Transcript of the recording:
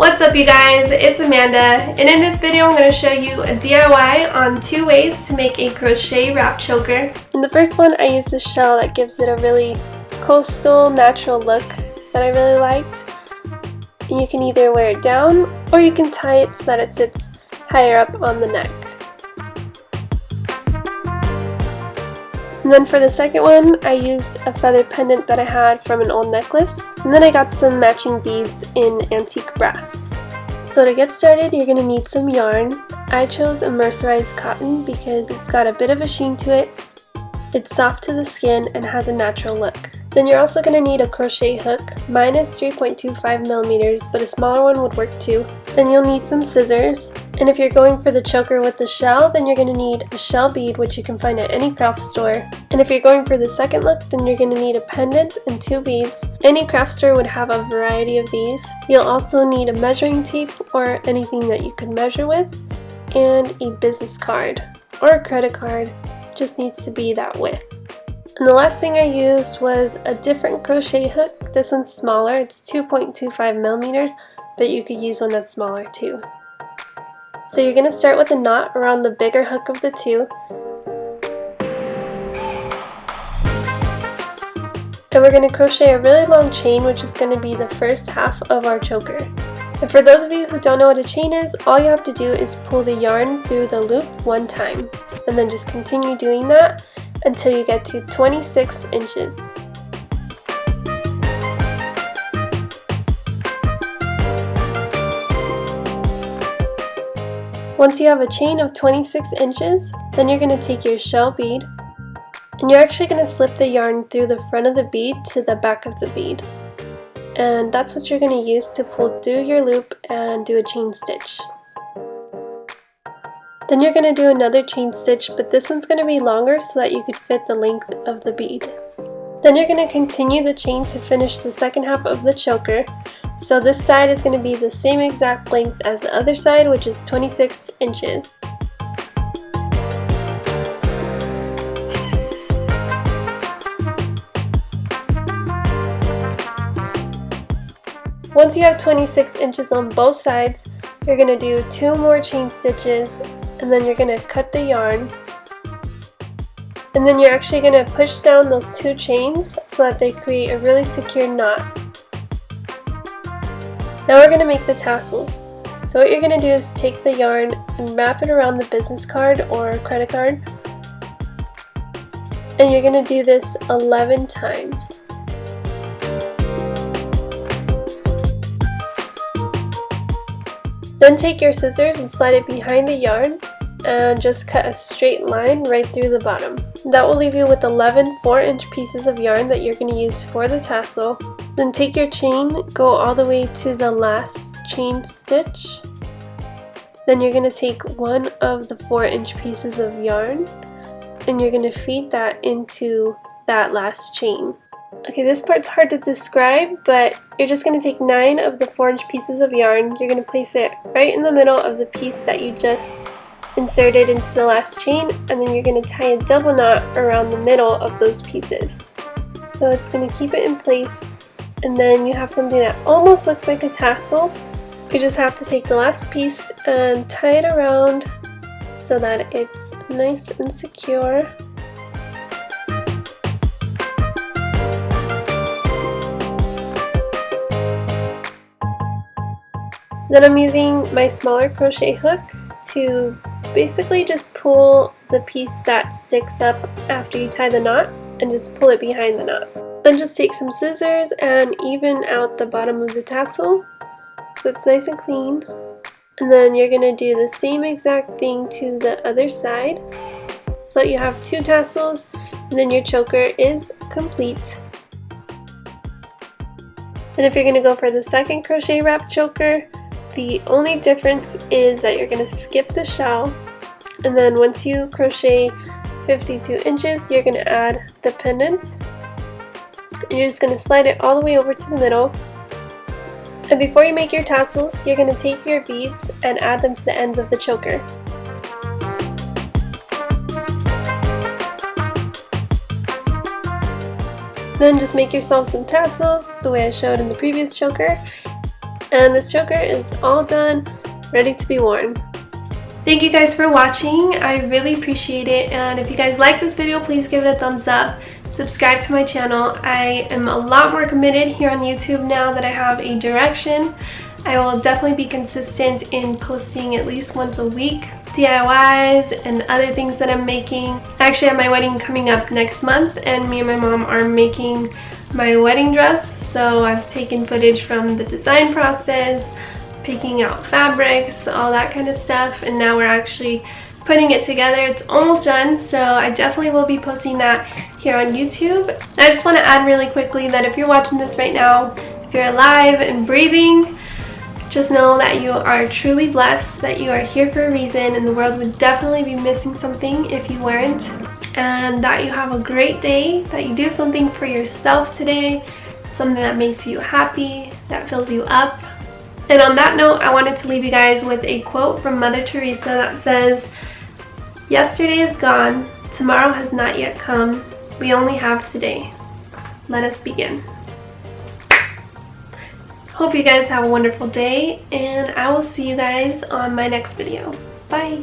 What's up you guys, it's Amanda, and in this video I'm going to show you a DIY on 2 ways to make a crochet wrap choker. In the first one I used this shell that gives it a really coastal natural look that I really liked. And you can either wear it down or you can tie it so that it sits higher up on the neck. And then for the second one, I used a feather pendant that I had from an old necklace, and then I got some matching beads in antique brass. So to get started, you're going to need some yarn. I chose a mercerized cotton because it's got a bit of a sheen to it, it's soft to the skin, and has a natural look. Then you're also going to need a crochet hook. Mine is 3.25 millimeters, but a smaller one would work too. Then you'll need some scissors. And if you're going for the choker with the shell, then you're going to need a shell bead, which you can find at any craft store. And if you're going for the second look, then you're going to need a pendant and 2 beads. Any craft store would have a variety of these. You'll also need a measuring tape or anything that you could measure with, and a business card or a credit card. It just needs to be that width. And the last thing I used was a different crochet hook. This one's smaller, it's 2.25 millimeters, but you could use one that's smaller too. So you're going to start with a knot around the bigger hook of the two. And we're going to crochet a really long chain, which is going to be the first half of our choker. And for those of you who don't know what a chain is, all you have to do is pull the yarn through the loop one time. And then just continue doing that until you get to 26 inches. Once you have a chain of 26 inches, then you're going to take your shell bead and you're actually going to slip the yarn through the front of the bead to the back of the bead. And that's what you're going to use to pull through your loop and do a chain stitch. Then you're going to do another chain stitch, but this one's going to be longer so that you could fit the length of the bead. Then you're going to continue the chain to finish the second half of the choker. So this side is going to be the same exact length as the other side, which is 26 inches. Once you have 26 inches on both sides, you're going to do 2 more chain stitches, and then you're going to cut the yarn. And then you're actually going to push down those 2 chains so that they create a really secure knot. Now we're going to make the tassels. So what you're going to do is take the yarn and wrap it around the business card or credit card. And you're going to do this 11 times. Then take your scissors and slide it behind the yarn and just cut a straight line right through the bottom. That will leave you with 11 4-inch pieces of yarn that you're going to use for the tassel. Then take your chain, go all the way to the last chain stitch. Then you're going to take one of the 4-inch pieces of yarn and you're going to feed that into that last chain. Okay, this part's hard to describe, but you're just going to take 9 of the 4-inch pieces of yarn. You're going to place it right in the middle of the piece that you just inserted into the last chain, and then you're going to tie a double knot around the middle of those pieces. So it's going to keep it in place, and then you have something that almost looks like a tassel. You just have to take the last piece and tie it around so that it's nice and secure. Then I'm using my smaller crochet hook to basically just pull the piece that sticks up after you tie the knot and just pull it behind the knot. Then just take some scissors and even out the bottom of the tassel so it's nice and clean. And then you're going to do the same exact thing to the other side so that you have 2 tassels, and then your choker is complete. And if you're going to go for the second crochet wrap choker, the only difference is that you're going to skip the shell, and then once you crochet 52 inches, you're going to add the pendant. And you're just going to slide it all the way over to the middle. And before you make your tassels, you're going to take your beads and add them to the ends of the choker. Then just make yourself some tassels the way I showed in the previous choker, And this choker is all done, ready to be worn. Thank you guys for watching. I really appreciate it, and if you guys like this video, please give it a thumbs up. Subscribe to my channel. I am a lot more committed here on YouTube now that I have a direction. I will definitely be consistent in posting at least once a week, DIYs and other things that I'm making. I actually have my wedding coming up next month, and me and my mom are making my wedding dress. So I've taken footage from the design process, picking out fabrics, all that kind of stuff, and now we're actually putting it together. It's almost done, so I definitely will be posting that here on YouTube. And I just want to add really quickly that if you're watching this right now, if you're alive and breathing, just know that you are truly blessed, that you are here for a reason, and the world would definitely be missing something if you weren't. And that you have a great day, that you do something for yourself today, something that makes you happy, that fills you up. And on that note, I wanted to leave you guys with a quote from Mother Teresa that says, "Yesterday is gone, tomorrow has not yet come, we only have today. Let us begin." Hope you guys have a wonderful day, and I will see you guys on my next video. Bye!